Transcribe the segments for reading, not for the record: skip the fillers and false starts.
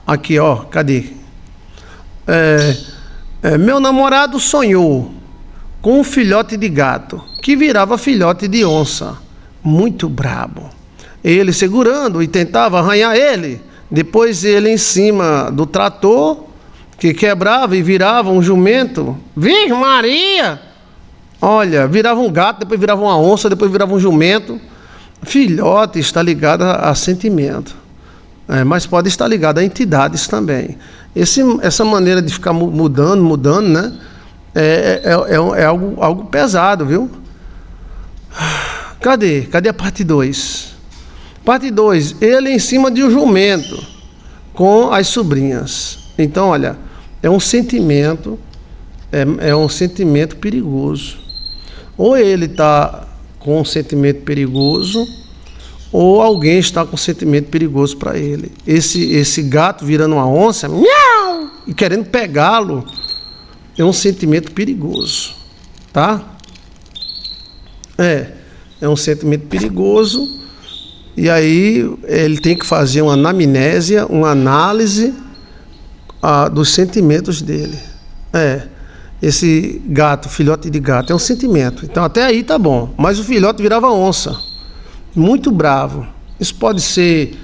Aqui, ó, cadê? Meu namorado sonhou com um filhote de gato que virava filhote de onça. Muito brabo. Ele segurando e tentava arranhar ele. Depois ele em cima do trator, que quebrava e virava um jumento. Virgem Maria! Olha, virava um gato, depois virava uma onça, depois virava um jumento. Filhote está ligado a sentimento. Mas pode estar ligado a entidades também. Essa maneira de ficar mudando, né? É algo pesado, viu? Cadê a parte 2? Parte 2, ele em cima de um jumento com as sobrinhas. Então, olha, é um sentimento perigoso. Ou ele está com um sentimento perigoso, ou alguém está com um sentimento perigoso para ele. Esse gato virando uma onça, miau, e querendo pegá-lo, é um sentimento perigoso, tá? É um sentimento perigoso, e aí ele tem que fazer uma anamnésia, uma análise dos sentimentos dele. Esse gato, filhote de gato, é um sentimento. Então até aí tá bom, mas o filhote virava onça, muito bravo. Isso pode ser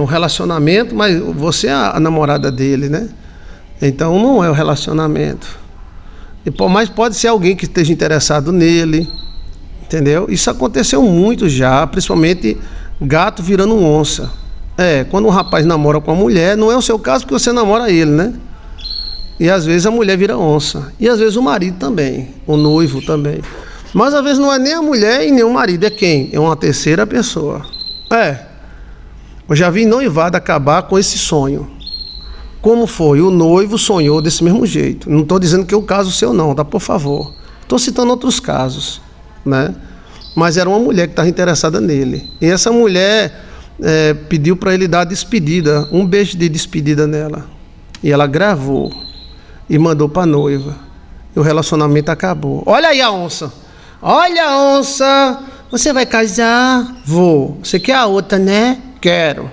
um relacionamento, mas você é a namorada dele, né? Então não é um relacionamento. Mas pode ser alguém que esteja interessado nele, entendeu? Isso aconteceu muito já, principalmente gato virando onça. Quando um rapaz namora com uma mulher, não é o seu caso porque você namora ele, né? E às vezes a mulher vira onça. E às vezes o marido também, o noivo também. Mas às vezes não é nem a mulher e nem o marido, é quem? É uma terceira pessoa. Eu já vi noivado acabar com esse sonho. Como foi? O noivo sonhou desse mesmo jeito. Não estou dizendo que é o caso seu não, tá? Por favor. Estou citando outros casos, né? Mas era uma mulher que estava interessada nele. E essa mulher pediu para ele dar a despedida, um beijo de despedida nela. E ela gravou e mandou para a noiva. E o relacionamento acabou. Olha aí a onça. Olha a onça. Você vai casar? Vou. Você quer a outra, né? Quero.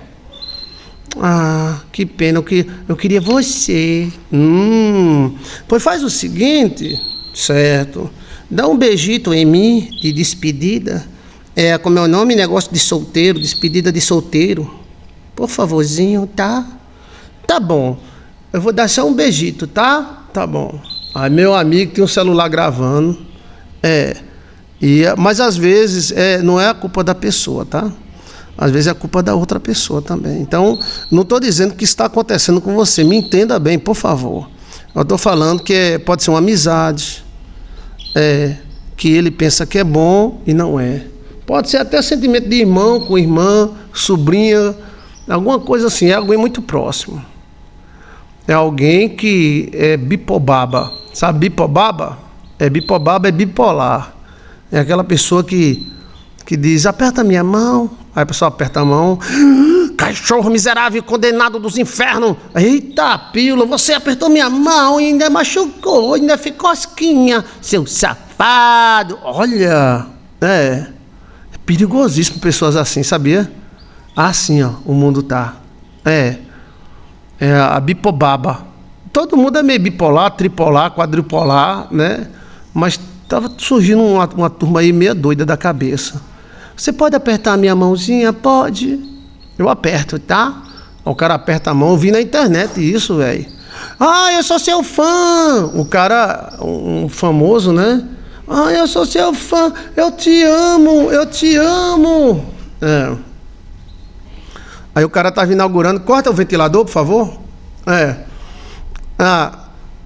Ah, que pena. Eu queria você. Pois faz o seguinte. Certo. Dá um beijito em mim de despedida. Como é o nome? Negócio de solteiro. Despedida de solteiro. Por favorzinho, tá? Tá bom. Eu vou dar só um beijito, tá? Tá bom. Aí meu amigo tem um celular gravando. Mas às vezes não é a culpa da pessoa, tá? Às vezes é a culpa da outra pessoa também. Então, não estou dizendo que está acontecendo com você. Me entenda bem, por favor. Eu estou falando que pode ser uma amizade. Que ele pensa que é bom e não é. Pode ser até sentimento de irmão com irmã, sobrinha, alguma coisa assim. É alguém muito próximo. É alguém que é bipobaba. Sabe bipobaba? Bipobaba é bipolar. É aquela pessoa que diz, aperta minha mão. Aí a pessoa aperta a mão. Cachorro miserável, condenado dos infernos. Eita, pílula, você apertou minha mão e ainda machucou, ainda ficou cosquinha. Seu safado. Olha, é perigosíssimo pessoas assim, sabia? Assim, ó, o mundo tá. É a bipobaba. Todo mundo é meio bipolar, tripolar, quadripolar, né? Mas estava surgindo uma turma aí meio doida da cabeça. Você pode apertar a minha mãozinha? Pode. Eu aperto, tá? O cara aperta a mão. Eu vi na internet isso, velho. Ah, eu sou seu fã. O cara, um famoso, né? Ah, eu sou seu fã. Eu te amo, eu te amo. Aí o cara estava inaugurando. Corta o ventilador, por favor.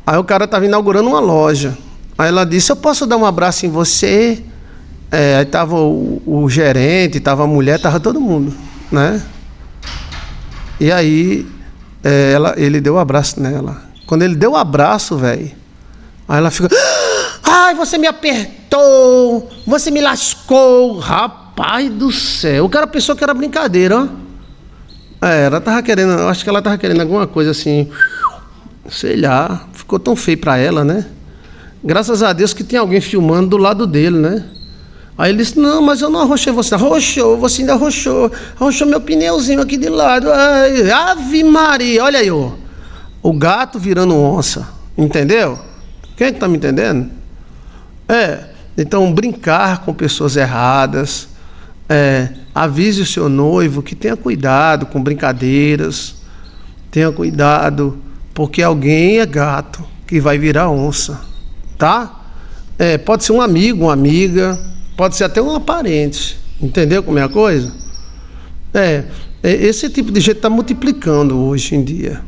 Aí o cara estava inaugurando uma loja. Aí ela disse, eu posso dar um abraço em você? Aí estava o gerente, estava a mulher, estava todo mundo, né? E aí ele deu um abraço nela. Quando ele deu o abraço, velho, aí ela fica, ai, você me apertou, você me lascou. Rapaz do céu, o cara pensou que era brincadeira, ó. Ela tava querendo, eu acho que ela tava querendo alguma coisa assim, sei lá, ficou tão feio pra ela, né? Graças a Deus que tem alguém filmando do lado dele, né? Aí ele disse, não, mas eu não arrochei você. Arrochou, você ainda arrochou. Arrochou meu pneuzinho aqui de lado. Ai, Ave Maria, olha aí, ó. O gato virando onça. Entendeu? Quem é que tá me entendendo? Então brincar com pessoas erradas. Avise o seu noivo que tenha cuidado com brincadeiras. Tenha cuidado, porque alguém é gato que vai virar onça. Tá? Pode ser um amigo, uma amiga. Pode ser até um parente. Entendeu como é a coisa? Esse tipo de gente está multiplicando hoje em dia.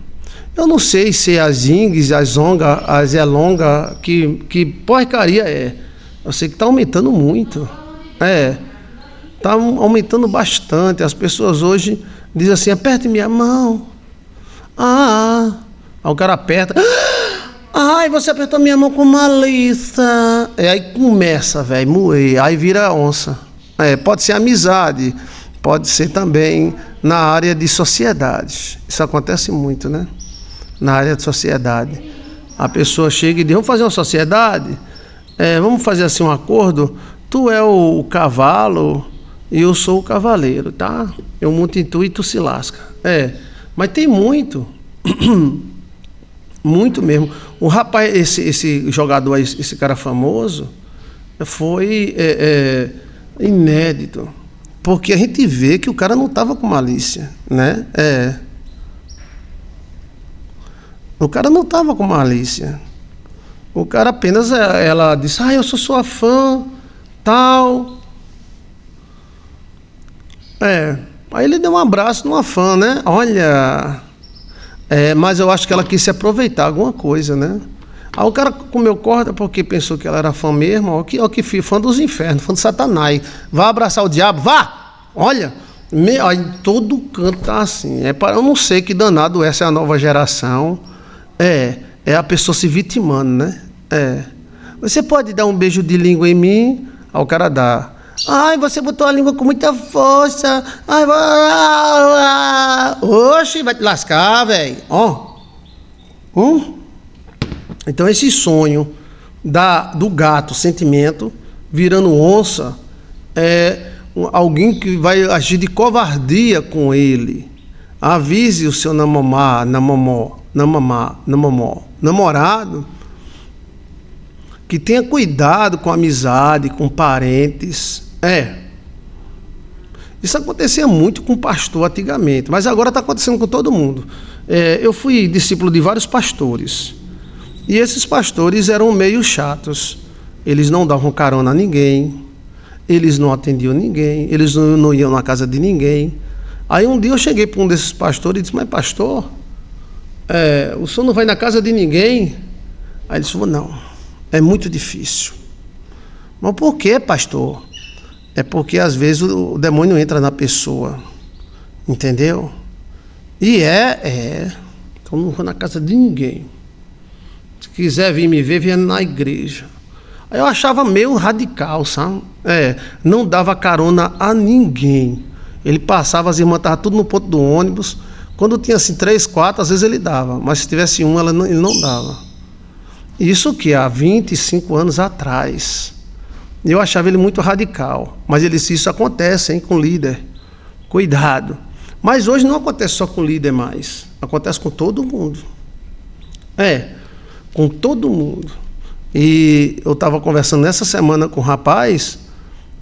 Eu não sei se as ings, as onga, as elonga, que porcaria é. Eu sei que está aumentando muito. Está aumentando bastante. As pessoas hoje dizem assim, aperte minha mão. Aí o cara aperta. Ai, você apertou minha mão com malícia. Aí começa, velho, moer. Aí vira onça. Pode ser amizade. Pode ser também na área de sociedade. Isso acontece muito, né? Na área de sociedade. A pessoa chega e diz, vamos fazer uma sociedade? Vamos fazer assim um acordo? Tu é o cavalo e eu sou o cavaleiro, tá? Eu monto em tu e tu se lasca. Mas tem muito. Muito mesmo. O rapaz, esse jogador, esse cara famoso, foi inédito. Porque a gente vê que o cara não estava com malícia, né? O cara não estava com malícia. O cara apenas, ela disse, eu sou sua fã, tal. Aí ele deu um abraço numa fã, né? Olha... mas eu acho que ela quis se aproveitar alguma coisa, né? Aí o cara comeu corda porque pensou que ela era fã mesmo. Ó que fã dos infernos, fã de Satanás. Vá abraçar o diabo, vá! Olha, em todo canto tá assim. Eu não sei que danado essa é a nova geração. É a pessoa se vitimando, né? Você pode dar um beijo de língua em mim? Aí o cara dá. Ai, você botou a língua com muita força. Ai, oxe, vai te lascar, velho. Então esse sonho do gato, sentimento, virando onça, alguém que vai agir de covardia com ele. Avise o seu namorado, que tenha cuidado com a amizade, com parentes. Isso acontecia muito com pastor antigamente, mas agora está acontecendo com todo mundo. Eu fui discípulo de vários pastores, e esses pastores eram meio chatos. Eles não davam carona a ninguém, eles não atendiam ninguém, eles não iam na casa de ninguém. Aí um dia eu cheguei para um desses pastores e disse, mas pastor, o senhor não vai na casa de ninguém? Aí ele disse, não, é muito difícil. Mas por que, pastor? É porque às vezes o demônio entra na pessoa, entendeu? E então não vou na casa de ninguém. Se quiser vir me ver, venha na igreja. Aí eu achava meio radical, sabe? Não dava carona a ninguém. Ele passava, as irmãs estavam tudo no ponto do ônibus. Quando tinha assim 3, 4, às vezes ele dava. Mas se tivesse um, ele não dava. Isso que há 25 anos atrás. Eu achava ele muito radical. Mas ele disse, isso acontece, hein, com líder. Cuidado. Mas hoje não acontece só com líder mais. Acontece com todo mundo. Com todo mundo. E eu estava conversando nessa semana com o rapaz,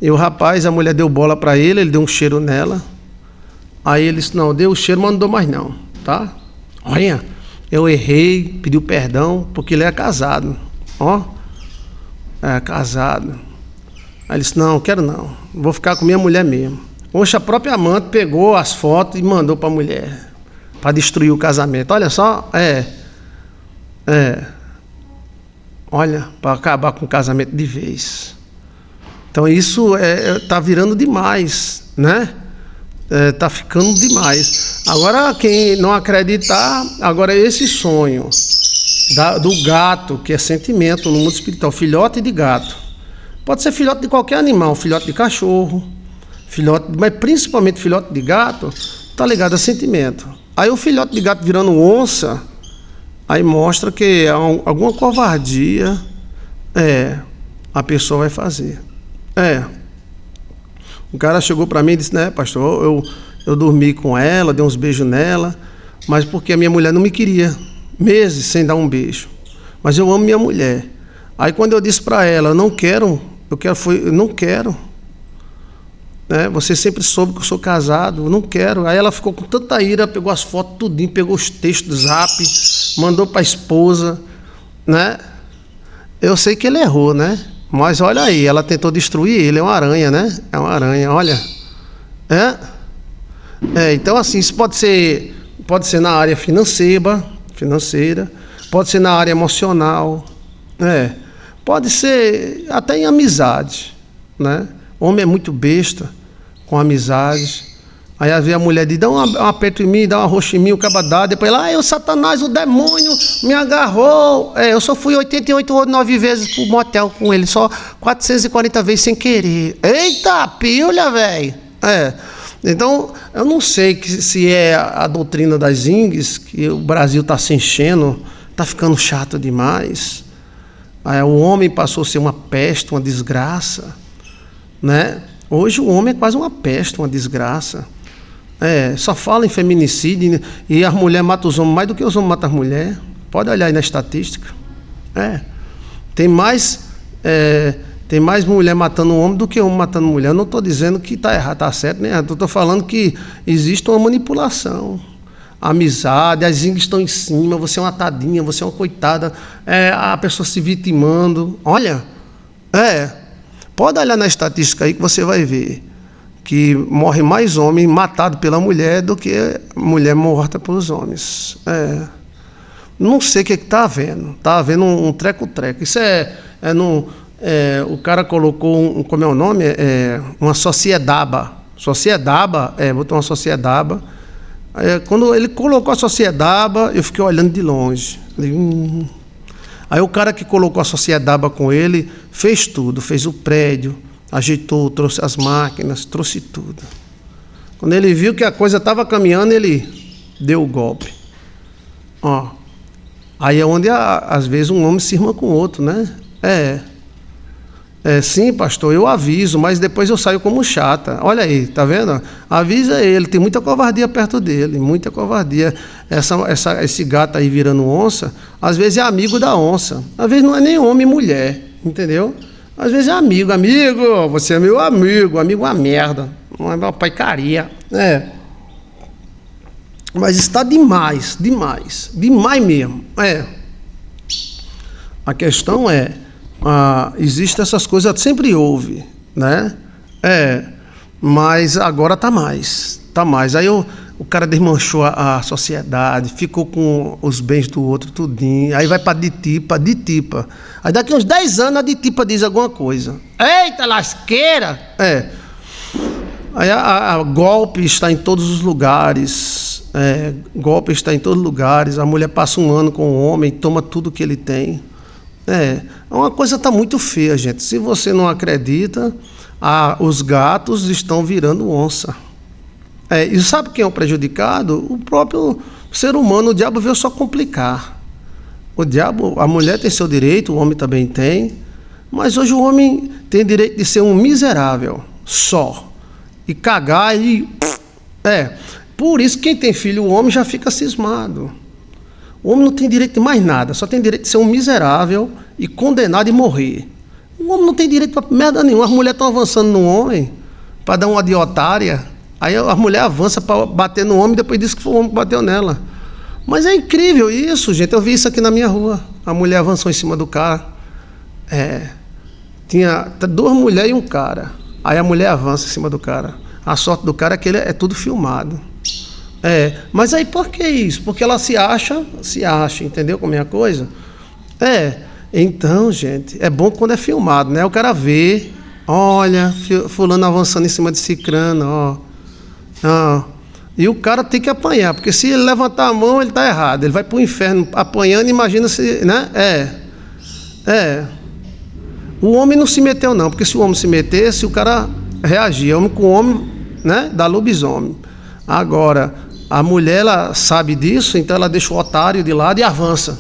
e o rapaz, a mulher deu bola para ele deu um cheiro nela. Aí ele disse, não, deu o cheiro, mas não dou mais não, tá? Olha, eu errei, pediu perdão, porque ele é casado. Casado. Aí ele disse, não, quero não, vou ficar com minha mulher mesmo. Oxe, a própria amante pegou as fotos e mandou para a mulher, para destruir o casamento. Olha só, olha, para acabar com o casamento de vez. Então isso tá virando demais, né? Tá ficando demais. Agora quem não acreditar, agora esse sonho do gato, que é sentimento no mundo espiritual, filhote de gato. Pode ser filhote de qualquer animal, filhote de cachorro, mas principalmente filhote de gato, tá ligado a sentimento. Aí o filhote de gato virando onça, aí mostra que alguma covardia a pessoa vai fazer. O cara chegou para mim e disse, né, pastor, eu dormi com ela, dei uns beijos nela, mas porque a minha mulher não me queria, meses sem dar um beijo. Mas eu amo minha mulher. Aí quando eu disse para ela, eu não quero, eu não quero. Né? Você sempre soube que eu sou casado, eu não quero. Aí ela ficou com tanta ira, pegou as fotos tudinho, pegou os textos do Zap, mandou para a esposa, né? Eu sei que ele errou, né? Mas olha aí, ela tentou destruir ele, é uma aranha, né? É uma aranha, olha. Então assim, isso pode ser na área financeira, pode ser na área emocional, pode ser até em amizade, né? O homem é muito besta com amizade. Aí às vezes a mulher diz, dá um aperto em mim, dá um arroxo em mim, o caba dá, depois lá, o Satanás, o demônio me agarrou. Eu só fui 88 ou 9 vezes pro motel com ele, só 440 vezes sem querer. Eita, pilha, velho. Então, eu não sei se é a doutrina das INGs, que o Brasil está se enchendo, está ficando chato demais. O homem passou a ser uma peste, uma desgraça, né? Hoje o homem é quase uma peste, uma desgraça. Só fala em feminicídio e as mulheres matam os homens mais do que os homens matam as mulheres. Pode olhar aí na estatística. Tem mais mulher matando homem do que homem matando mulher. Eu não estou dizendo que está errado, está certo, né? Eu estou falando que existe uma manipulação. Amizade, as índias estão em cima, você é uma tadinha, você é uma coitada, a pessoa se vitimando. Olha, pode olhar na estatística aí que você vai ver que morre mais homem matado pela mulher do que mulher morta pelos homens. Não sei o que está havendo. Está havendo um treco-treco. Isso o cara colocou, como é o nome? Uma sociedade. Botou uma sociedade. Quando ele colocou a sociedade, eu fiquei olhando de longe. Aí o cara que colocou a sociedade com ele fez tudo, fez o prédio, ajeitou, trouxe as máquinas, trouxe tudo. Quando ele viu que a coisa estava caminhando, ele deu o golpe. Aí é onde às vezes um homem se irma com o outro, né? Sim, pastor, eu aviso, mas depois eu saio como chata. Olha aí, tá vendo? Avisa ele, tem muita covardia perto dele, muita covardia. Esse gato aí virando onça, às vezes é amigo da onça, às vezes não é nem homem e mulher, entendeu? Às vezes é amigo, você é meu amigo é uma merda, não é uma paicaria. Mas está demais mesmo. A questão existem essas coisas, sempre houve, né? Mas agora tá mais. Aí o cara desmanchou a sociedade, ficou com os bens do outro, tudinho. Aí vai para ditipa. Aí daqui uns 10 anos a ditipa diz alguma coisa. Eita, lasqueira! Aí a golpe está em todos os lugares. Golpe está em todos os lugares. A mulher passa um ano com o homem, toma tudo que ele tem. Uma coisa está muito feia, gente. Se você não acredita, os gatos estão virando onça. E sabe quem é o prejudicado? O próprio ser humano. O diabo veio só complicar. A mulher tem seu direito, o homem também tem. Mas hoje o homem tem direito de ser um miserável só. E cagar e... Por isso quem tem filho, o homem já fica cismado. O homem não tem direito de mais nada, só tem direito de ser um miserável e condenado e morrer. O homem não tem direito para merda nenhuma. As mulheres estão avançando no homem para dar uma de otária. Aí a mulher avança para bater no homem e depois diz que foi o homem que bateu nela. Mas é incrível isso, gente. Eu vi isso aqui na minha rua. A mulher avançou em cima do cara. Tinha 2 mulheres e um cara. Aí a mulher avança em cima do cara. A sorte do cara é que ele é tudo filmado. Mas aí por que isso? Porque ela se acha, entendeu como é a coisa? Então, gente, é bom quando é filmado, né? O cara vê, olha, fulano avançando em cima de cicrano, e o cara tem que apanhar, porque se ele levantar a mão, ele está errado, ele vai para o inferno apanhando, imagina se, né? O homem não se meteu não, porque se o homem se metesse, o cara reagia, homem com homem, né? Dá lobisomem. Agora, a mulher, ela sabe disso, então ela deixa o otário de lado e avança.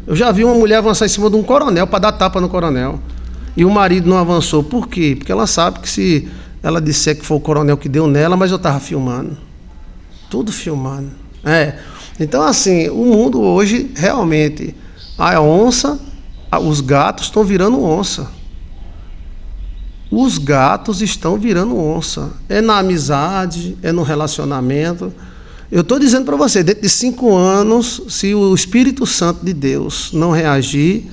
Eu já vi uma mulher avançar em cima de um coronel para dar tapa no coronel. E o marido não avançou. Por quê? Porque ela sabe que se ela disser que foi o coronel que deu nela, mas eu estava filmando. Tudo filmando. Então, assim, o mundo hoje, realmente, a onça, os gatos estão virando onça. Os gatos estão virando onça. É na amizade, é no relacionamento. Eu estou dizendo para você, dentro de 5 anos, se o Espírito Santo de Deus não reagir,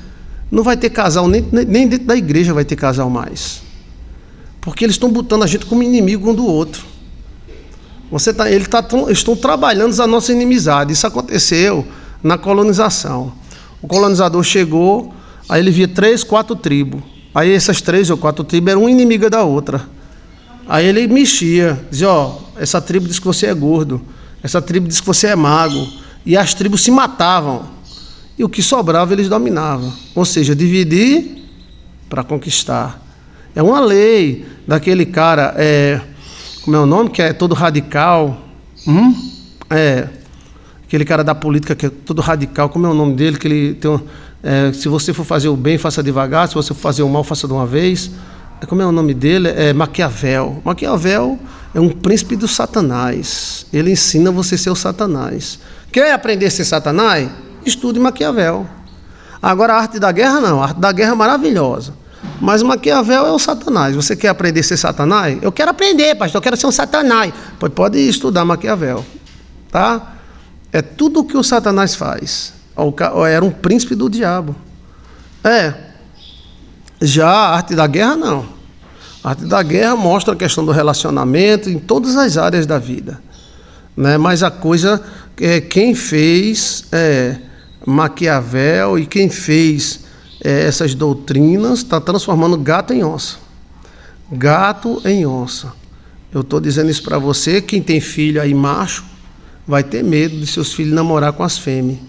não vai ter casal, nem dentro da igreja vai ter casal mais. Porque eles estão botando a gente como inimigo um do outro. Estão trabalhando a nossa inimizade. Isso aconteceu na colonização. O colonizador chegou, aí ele via 3, 4 tribos. Aí essas 3 ou 4 tribos eram uma inimiga da outra. Aí ele mexia, dizia, essa tribo diz que você é gordo, essa tribo diz que você é magro. E as tribos se matavam. E o que sobrava eles dominavam. Ou seja, dividir para conquistar. É uma lei daquele cara, como é o nome? Que é todo radical. Aquele cara da política que é todo radical. Como é o nome dele? Que ele tem se você for fazer o bem, faça devagar. Se você for fazer o mal, faça de uma vez. Como é o nome dele? É Maquiavel. Maquiavel é um príncipe do Satanás. Ele ensina você a ser o Satanás. Quer aprender a ser Satanás? Estude Maquiavel. Agora, a arte da guerra não. A arte da guerra é maravilhosa. Mas Maquiavel é o Satanás. Você quer aprender a ser Satanás? Eu quero aprender, pastor. Eu quero ser um Satanás. Pode estudar Maquiavel. Tá? É tudo o que o Satanás faz. Era um príncipe do diabo. Já a arte da guerra, não. A arte da guerra mostra a questão do relacionamento em todas as áreas da vida. Né? Mas a coisa, quem fez Maquiavel e quem fez essas doutrinas está transformando gato em onça. Gato em onça. Eu estou dizendo isso para você, quem tem filho aí macho, vai ter medo de seus filhos namorar com as fêmeas.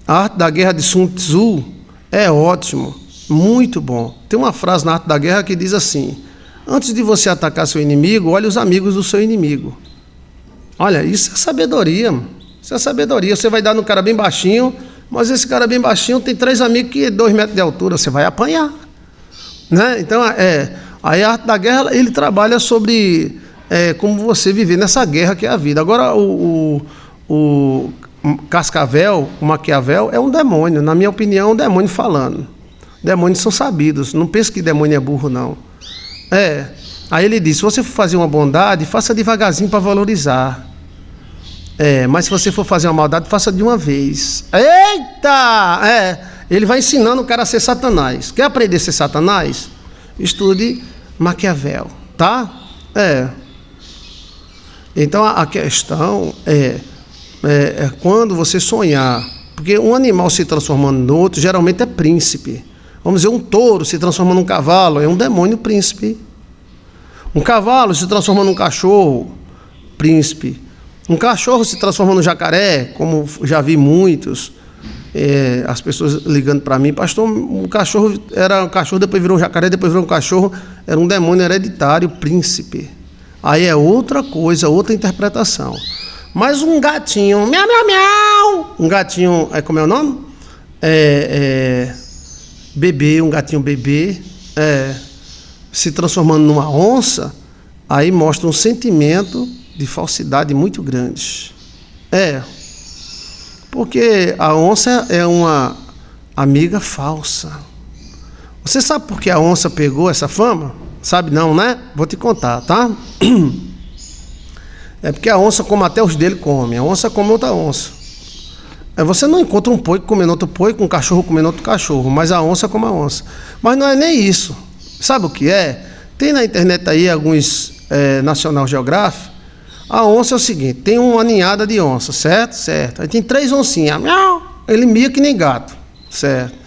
A arte da guerra de Sun Tzu é ótimo, muito bom. Tem uma frase na arte da guerra que diz assim: antes de você atacar seu inimigo, olhe os amigos do seu inimigo. Olha, isso é sabedoria, mano. Isso é sabedoria. Você vai dar no cara bem baixinho, mas esse cara bem baixinho tem 3 amigos que 2 metros de altura, você vai apanhar. Né? Então, aí a arte da guerra, ele trabalha sobre como você viver nessa guerra que é a vida. Agora, o Cascavel, o Maquiavel, é um demônio. Na minha opinião, é um demônio falando. Demônios são sabidos. Não pense que demônio é burro, não. Aí ele diz, se você for fazer uma bondade, faça devagarzinho para valorizar. Mas se você for fazer uma maldade, faça de uma vez. Eita! Ele vai ensinando o cara a ser Satanás. Quer aprender a ser Satanás? Estude Maquiavel, tá? Então a questão é quando você sonhar, porque um animal se transformando no outro, geralmente é príncipe. Vamos dizer, um touro se transformando num cavalo, é um demônio príncipe. Um cavalo se transformando num cachorro, príncipe. Um cachorro se transformando num jacaré, como já vi muitos, as pessoas ligando para mim, pastor, um cachorro era um cachorro, depois virou um jacaré, depois virou um cachorro, era um demônio hereditário, príncipe. Aí é outra coisa, outra interpretação. Mas um gatinho, miau, miau, miau, um gatinho, como é o nome? Bebê, um gatinho bebê, se transformando numa onça, aí mostra um sentimento de falsidade muito grande. Porque a onça é uma amiga falsa. Você sabe por que a onça pegou essa fama? Sabe não, né? Vou te contar, tá? É porque a onça come até os dele come. A onça come outra onça. Você não encontra um porco comendo outro porco, um cachorro comendo outro cachorro, mas a onça come a onça. Mas não é nem isso. Sabe o que é? Tem na internet aí alguns National Geographic. A onça é o seguinte, tem uma ninhada de onça, certo? Certo. Aí tem 3 oncinhas. Ele mia que nem gato, certo?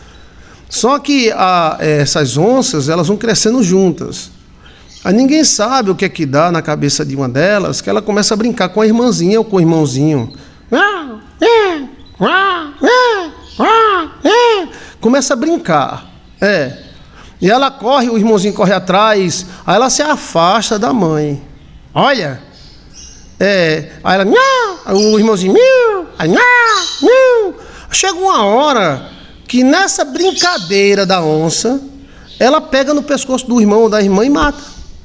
Só que essas onças, elas vão crescendo juntas. Aí ninguém sabe o que é que dá na cabeça de uma delas, que ela começa a brincar com a irmãzinha ou com o irmãozinho. Começa a brincar. E ela corre, o irmãozinho corre atrás, aí ela se afasta da mãe. Olha. Aí ela, o irmãozinho, aí, chega uma hora que nessa brincadeira da onça, ela pega no pescoço do irmão ou da irmã e mata.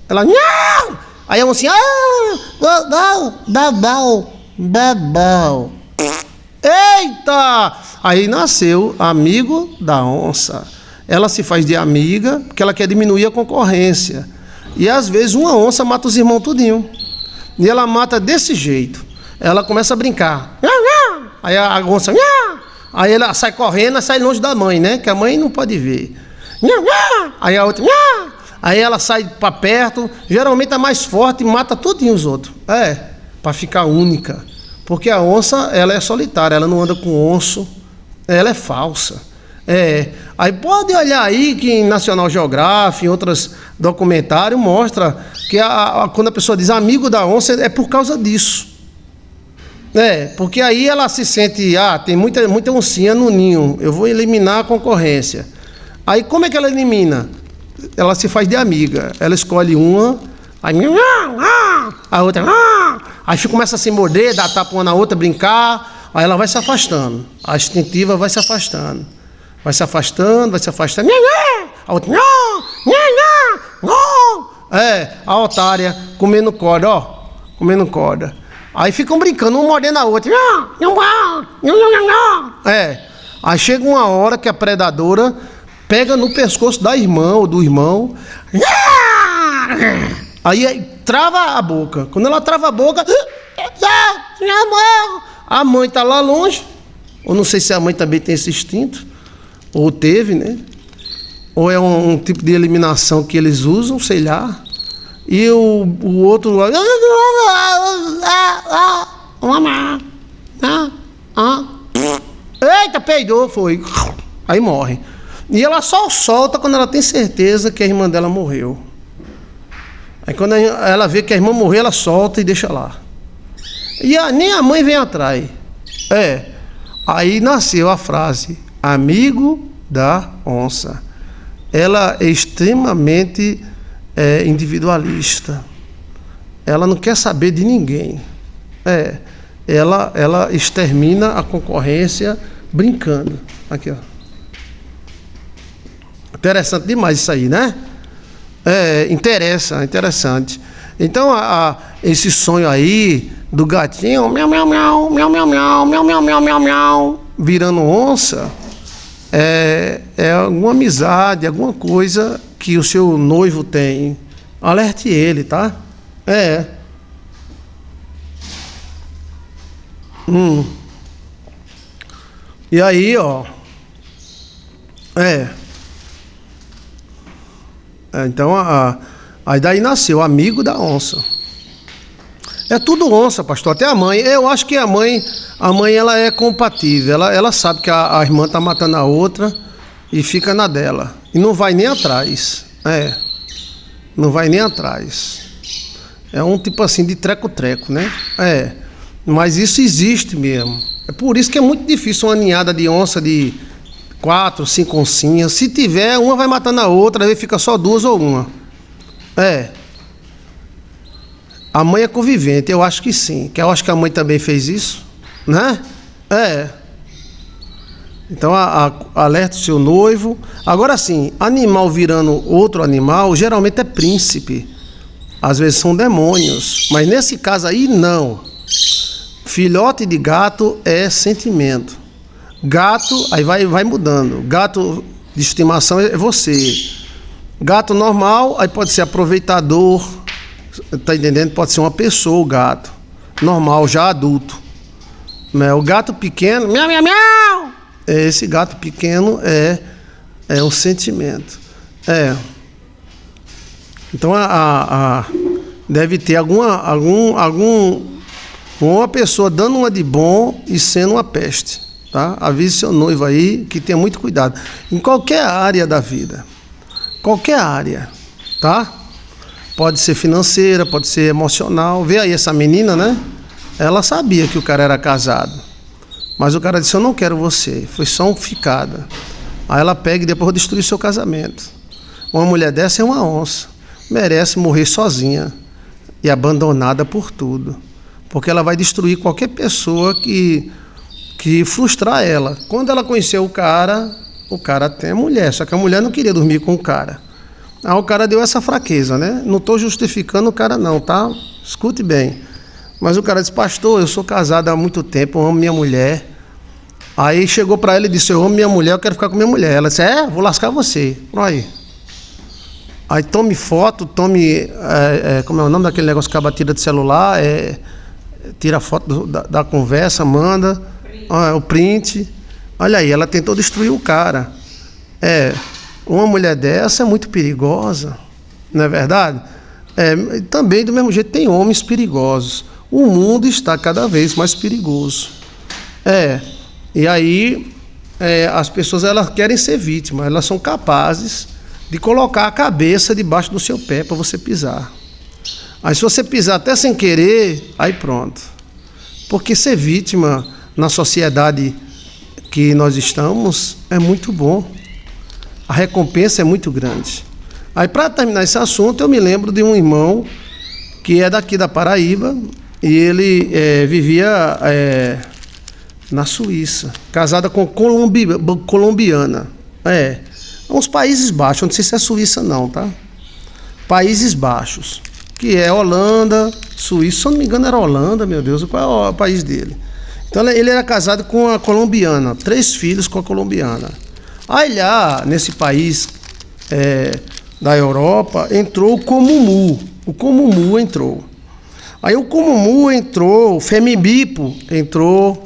Ela, não! Aí a oncinha, babau. Eita! Aí nasceu amigo da onça. Ela se faz de amiga porque ela quer diminuir a concorrência. E às vezes uma onça mata os irmãos tudinho. E ela mata desse jeito. Ela começa a brincar. Aí a onça, aí ela sai correndo, sai longe da mãe, né? Que a mãe não pode ver. Aí a outra, aí ela sai para perto, geralmente é mais forte e mata tudinho os outros. Para ficar única. Porque a onça, ela é solitária, ela não anda com onço, ela é falsa. Aí pode olhar aí que em National Geographic, em outros documentários, mostra que quando a pessoa diz amigo da onça, é por causa disso. Porque aí ela se sente, tem muita oncinha no ninho, eu vou eliminar a concorrência. Aí como é que ela elimina? Ela se faz de amiga, ela escolhe uma, aí a outra, aí começa a se morder, dar tapa uma na outra, brincar, aí ela vai se afastando, a instintiva vai se afastando. Vai se afastando, a outra, a otária comendo corda, comendo corda. Aí ficam brincando, um mordendo a outra. Aí chega uma hora que a predadora pega no pescoço da irmã ou do irmão. Aí trava a boca. Quando ela trava a boca, a mãe está lá longe. Ou não sei se a mãe também tem esse instinto. Ou teve, né? Ou é um tipo de eliminação que eles usam, sei lá. E o outro lá. Eita, peidou, foi. Aí morre. E ela só solta quando ela tem certeza que a irmã dela morreu. Aí quando ela vê que a irmã morreu, ela solta e deixa lá. E nem a mãe vem atrás. Aí nasceu a frase, amigo da onça. Ela é extremamente individualista. Ela não quer saber de ninguém. Ela extermina a concorrência brincando. Aqui, ó. Interessante demais isso aí, né? Interessante. Então, esse sonho aí do gatinho, miau, miau, miau, miau, miau, miau, miau, miau, miau, miau, miau, virando onça, é alguma amizade, alguma coisa que o seu noivo tem. Alerte ele, tá? E aí, ó. Então, aí daí nasceu amigo da onça. É tudo onça, pastor, até a mãe. Eu acho que a mãe ela é compatível. Ela sabe que a irmã está matando a outra e fica na dela. E não vai nem atrás. Não vai nem atrás. É um tipo assim de treco-treco, né? Mas isso existe mesmo. É por isso que é muito difícil uma ninhada de onça de 4, 5 oncinhas. Se tiver, uma vai matando a outra, aí fica só 2 ou 1. A mãe é convivente, eu acho que sim. Que eu acho que a mãe também fez isso, né? Então, alerta o seu noivo. Agora sim, animal virando outro animal, geralmente é príncipe. Às vezes são demônios. Mas nesse caso aí, não. Filhote de gato é sentimento. Gato, aí vai mudando. Gato de estimação é você. Gato normal, aí pode ser aproveitador. Tá entendendo? Pode ser uma pessoa, o gato. Normal, já adulto. O gato pequeno, miau, miau, miau. Esse gato pequeno é um sentimento. Então deve ter uma pessoa dando uma de bom e sendo uma peste, tá? Avise seu noivo aí que tenha muito cuidado. Em qualquer área da vida. Qualquer área, tá? Pode ser financeira, pode ser emocional. Vê aí essa menina, né? Ela sabia que o cara era casado. Mas o cara disse, eu não quero você. Foi só um ficada. Aí ela pega e depois vou destruir seu casamento. Uma mulher dessa é uma onça. Merece morrer sozinha e abandonada por tudo. Porque ela vai destruir qualquer pessoa que frustrar ela. Quando ela conheceu o cara, o cara tem a mulher, só que a mulher não queria dormir com o cara. Aí o cara deu essa fraqueza, né? Não estou justificando o cara não, tá? Escute bem. Mas o cara disse, pastor, eu sou casado há muito tempo, eu amo minha mulher. Aí chegou para ele e disse, eu amo minha mulher, eu quero ficar com minha mulher. Ela disse, vou lascar você. Aí tome foto, como é o nome daquele negócio que acaba tira de celular, tira foto da conversa, manda, o print. Olha aí, ela tentou destruir o cara. Uma mulher dessa é muito perigosa, não é verdade? Também do mesmo jeito tem homens perigosos. O mundo está cada vez mais perigoso. E aí as pessoas elas querem ser vítimas, elas são capazes de colocar a cabeça debaixo do seu pé para você pisar. Aí se você pisar até sem querer, aí pronto. Porque ser vítima na sociedade que nós estamos é muito bom. A recompensa é muito grande. Aí para terminar esse assunto, eu me lembro de um irmão que é daqui da Paraíba e ele vivia na Suíça, casada com colombiana. Uns Países Baixos, não sei se é Suíça não, tá? Países Baixos, que é Holanda, Suíça, se eu não me engano era Holanda, meu Deus, qual é o país dele? Então ele era casado com a colombiana, 3 filhos com a colombiana. Aí lá, nesse país da Europa, entrou o Comumu. O Comumu entrou. Aí o Comumu entrou, o Femibipo entrou.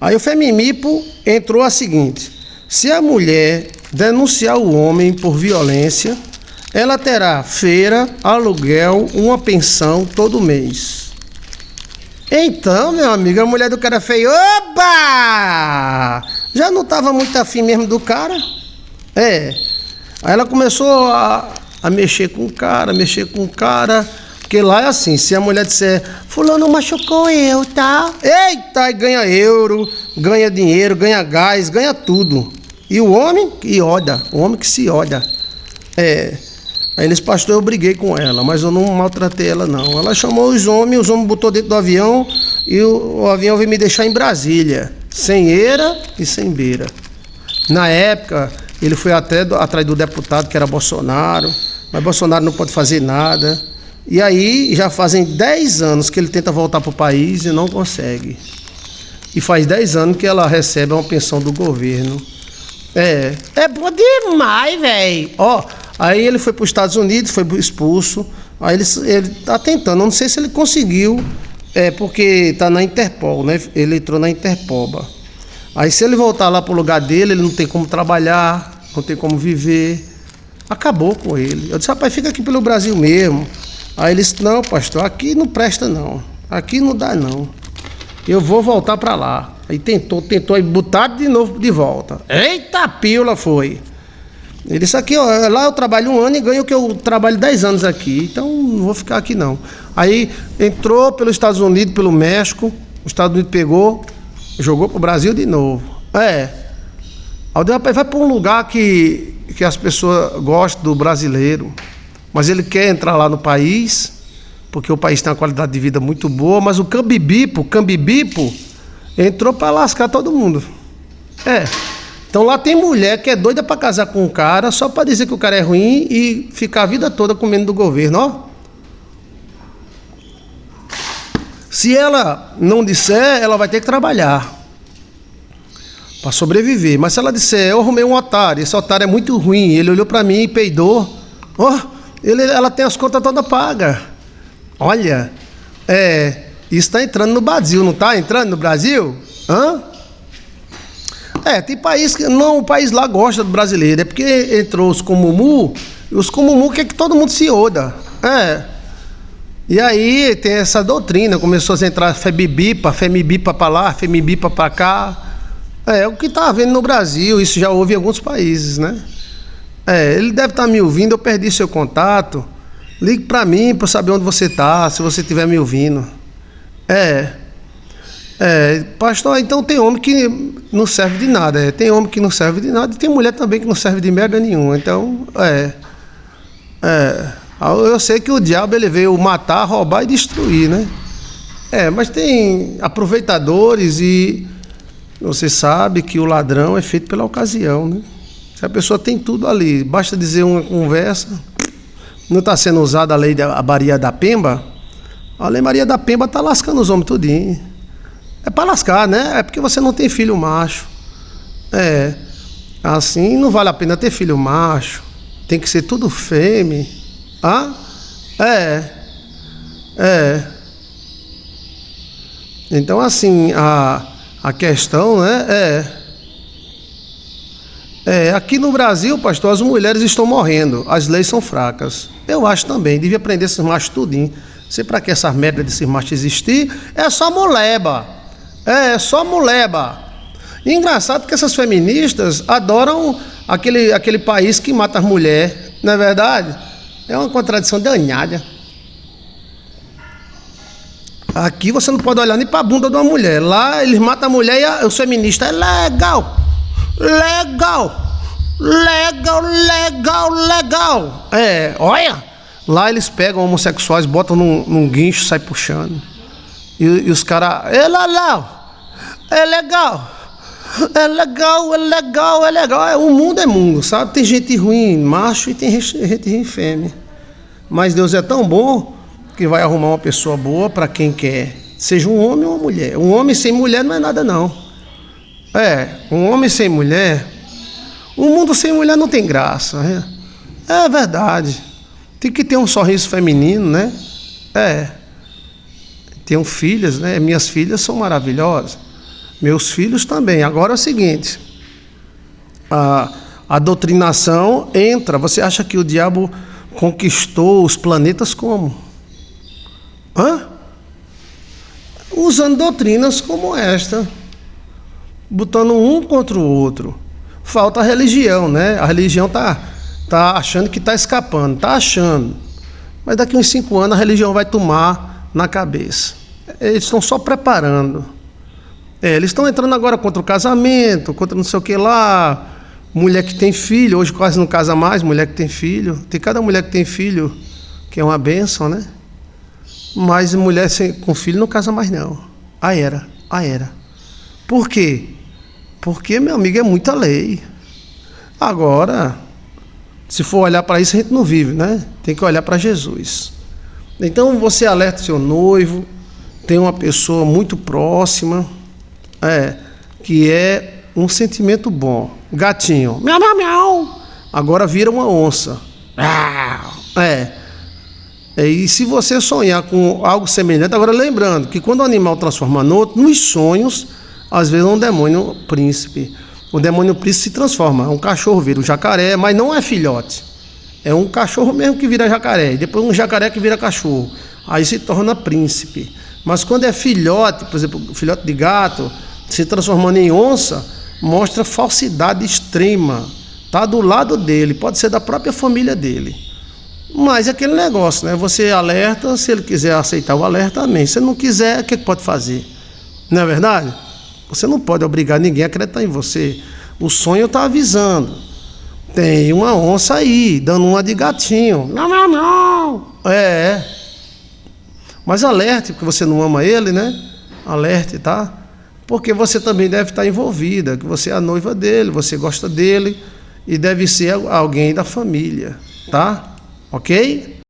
Aí o Femibipo entrou a seguinte: se a mulher denunciar o homem por violência, ela terá feira, aluguel, uma pensão todo mês. Então, meu amigo, a mulher do cara fez, opa! Já não estava muito afim mesmo do cara. Aí ela começou a mexer com o cara, porque lá é assim, se a mulher disser, fulano machucou eu, tá? Eita, ganha euro, ganha dinheiro, ganha gás, ganha tudo. E o homem que oda, o homem que se oda. Aí eles, pastor, eu briguei com ela, mas eu não maltratei ela não. Ela chamou os homens botou dentro do avião e o avião veio me deixar em Brasília, sem eira e sem beira. Na época, ele foi até atrás do deputado, que era Bolsonaro, mas Bolsonaro não pode fazer nada. E aí, já fazem 10 anos que ele tenta voltar para o país e não consegue. E faz 10 anos que ela recebe uma pensão do governo. É bom demais, velho. Aí ele foi para os Estados Unidos, foi expulso. Aí ele tá tentando, não sei se ele conseguiu, porque tá na Interpol, né? Ele entrou na Interpol. Aí se ele voltar lá pro lugar dele, ele não tem como trabalhar, não tem como viver. Acabou com ele. Eu disse, rapaz, fica aqui pelo Brasil mesmo. Aí ele disse, não, pastor, aqui não presta não. Aqui não dá não. Eu vou voltar para lá. Aí tentou, aí botar de novo de volta. Eita, pílula foi. Ele disse aqui, lá eu trabalho 1 ano e ganho o que eu trabalho 10 anos aqui. Então não vou ficar aqui não. Aí entrou pelos Estados Unidos, pelo México. Os Estados Unidos pegou, jogou pro Brasil de novo. Aí eu disse, rapaz, vai para um lugar que as pessoas gostam do brasileiro. Mas ele quer entrar lá no país, porque o país tem uma qualidade de vida muito boa, mas o Cambibipo entrou para lascar todo mundo. Então lá tem mulher que é doida para casar com um cara, só para dizer que o cara é ruim e ficar a vida toda comendo do governo, Se ela não disser, ela vai ter que trabalhar para sobreviver. Mas se ela disser, eu arrumei um otário, esse otário é muito ruim, ele olhou para mim e peidou, ela tem as contas todas pagas. Olha, isso está entrando no Brasil, não está entrando no Brasil? Tem país que não, o país lá gosta do brasileiro, é porque entrou os Comumu, e os Comumu quer que todo mundo se oda. E aí tem essa doutrina, começou a entrar Femibipa para lá, Femibipa para cá. O que está havendo no Brasil, isso já houve em alguns países, né? Ele deve estar me ouvindo, eu perdi seu contato. Ligue para mim para saber onde você está, se você estiver me ouvindo. Pastor, então tem homem que não serve de nada. Tem homem que não serve de nada e tem mulher também que não serve de merda nenhuma. Então, eu sei que o diabo ele veio matar, roubar e destruir, né? Mas tem aproveitadores e Você sabe que o ladrão é feito pela ocasião, né? Se a pessoa tem tudo ali, basta dizer uma conversa. Não está sendo usada a Maria da Pemba? A Lei Maria da Pemba está lascando os homens tudinho. É para lascar, né? É porque você não tem filho macho. É. Assim não vale a pena ter filho macho. Tem que ser tudo fêmea. Ah? É. Então, assim, a questão, né, aqui no Brasil, pastor, as mulheres estão morrendo, as leis são fracas. Eu acho também, devia prender esses machos tudinho. Sei para que essas merdas desses machos existir, é só muleba. É só muleba. E engraçado que essas feministas adoram aquele país que mata as mulheres, não é verdade? É uma contradição danada. Aqui você não pode olhar nem para a bunda de uma mulher. Lá eles matam a mulher e os feministas é legal. Olha. Lá eles pegam homossexuais, botam num guincho, sai puxando. E os caras, é legal. O mundo é mundo, sabe? Tem gente ruim macho e tem gente ruim fêmea. Mas Deus é tão bom que vai arrumar uma pessoa boa para quem quer. Seja um homem ou uma mulher. Um homem sem mulher não é nada, não. Um homem sem mulher... Um mundo sem mulher não tem graça. É verdade. Tem que ter um sorriso feminino, né? Tenho filhas, né? Minhas filhas são maravilhosas. Meus filhos também. Agora é o seguinte. A doutrinação entra. Você acha que o diabo conquistou os planetas como? Usando doutrinas como esta. Botando um contra o outro. Falta a religião, né? A religião tá achando que está escapando, está achando. Mas daqui uns 5 anos a religião vai tomar na cabeça. Eles estão só preparando. Eles estão entrando agora contra o casamento, contra não sei o que lá. Mulher que tem filho, hoje quase não casa mais, mulher que tem filho. Tem cada mulher que tem filho, que é uma bênção, né? Mas mulher com filho não casa mais não. Era. Por quê? Porque, meu amigo, é muita lei. Agora, se for olhar para isso, a gente não vive, né? Tem que olhar para Jesus. Então, você alerta seu noivo, tem uma pessoa muito próxima, que é um sentimento bom. Gatinho, miau, miau, miau. Agora vira uma onça. E se você sonhar com algo semelhante, agora lembrando que quando o animal transforma no outro, nos sonhos, às vezes é um demônio príncipe. O demônio príncipe se transforma. Um cachorro vira um jacaré, mas não é filhote. É um cachorro mesmo que vira jacaré. E depois um jacaré que vira cachorro. Aí se torna príncipe. Mas quando é filhote, por exemplo, filhote de gato, se transformando em onça, mostra falsidade extrema. Está do lado dele, pode ser da própria família dele. Mas é aquele negócio, né? Você alerta, se ele quiser aceitar o alerta, amém. Se ele não quiser, o que pode fazer? Não é verdade? Você não pode obrigar ninguém a acreditar em você. O sonho está avisando. Tem uma onça aí, dando uma de gatinho. Não. Mas alerte, porque você não ama ele, né? Alerte, tá? Porque você também deve estar envolvida, que você é a noiva dele, você gosta dele e deve ser alguém da família, tá? Ok?